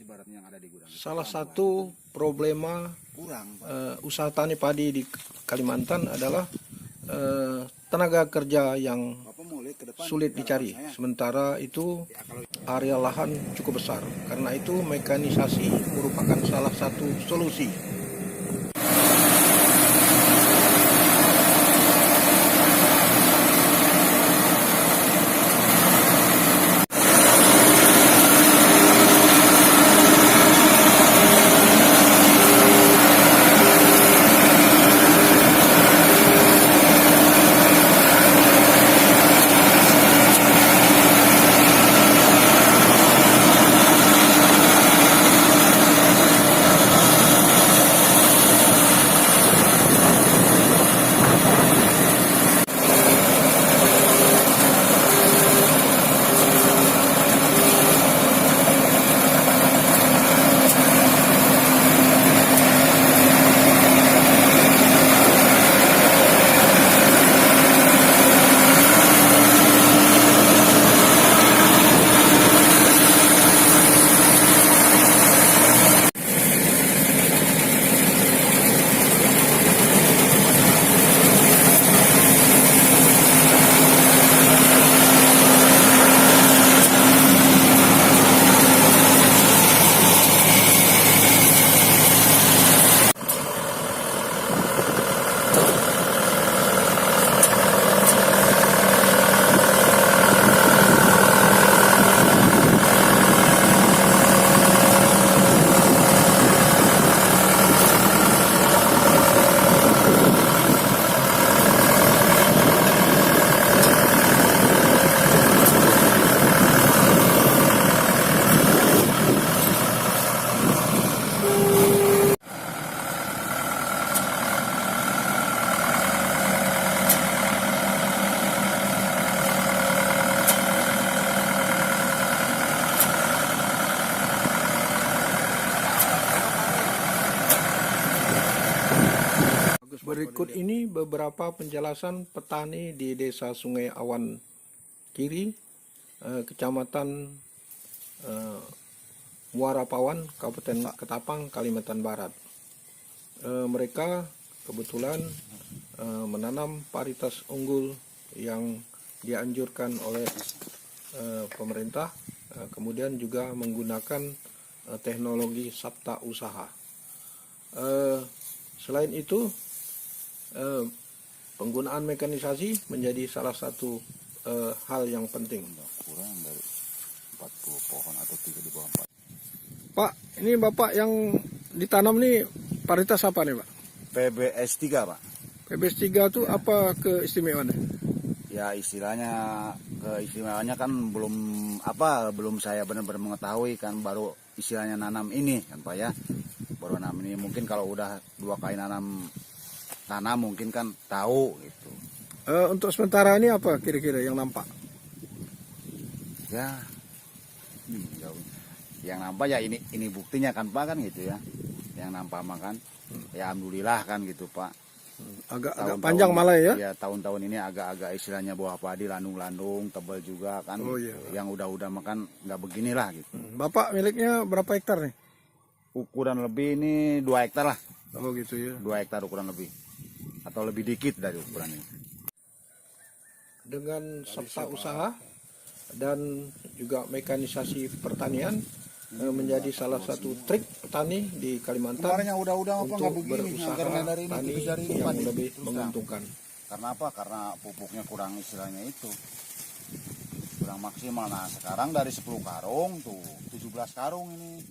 ibaratnya yang ada di gudang. Salah satu problema usaha tani padi di Kalimantan adalah tenaga kerja yang sulit dicari. Sementara itu area lahan cukup besar. Karena itu mekanisasi merupakan salah satu solusi. Berikut ini beberapa penjelasan petani di Desa Sungai Awan Kiri, Kecamatan Muara Pawan, Kabupaten Ketapang, Kalimantan Barat. Mereka kebetulan menanam varietas unggul yang dianjurkan oleh pemerintah, kemudian juga menggunakan teknologi sabta usaha. Selain itu, penggunaan mekanisasi menjadi salah satu hal yang penting. Kurang dari 40 pohon atau 3 di bawah 4. Pak, ini Bapak yang ditanam nih varietas apa nih Pak? PBS 3 Pak. PBS 3 itu apa keistimewaannya? Ya keistimewaannya kan belum saya benar-benar mengetahui kan, baru istilahnya nanam ini kan Pak ya. Baru nanam ini, mungkin kalau udah 2 kali nanam tanam mungkin kan tahu gitu. Untuk sementara ini apa kira-kira yang nampak? Ya, yang nampak ya ini buktinya kan Pak kan gitu ya. Yang nampak makan, ya alhamdulillah kan gitu Pak. Agak panjang malah ya? Ya tahun-tahun ini agak-agak istilahnya buah padi landung-landung, tebal juga kan. Oh, iya. Yang udah makan nggak beginilah gitu. Bapak miliknya berapa hektar nih? Ukuran lebih ini 2 hektar lah. Oh gitu ya. 2 hektar ukuran lebih. Atau lebih dikit dari ukuran ini. Dengan sabta usaha dan juga mekanisasi pertanian menjadi salah satu trik petani di Kalimantan untuk berusaha tani yang lebih menguntungkan. Karena apa? Karena pupuknya kurang, istilahnya itu kurang maksimal. Nah sekarang dari 10 karung tuh 17 karung ini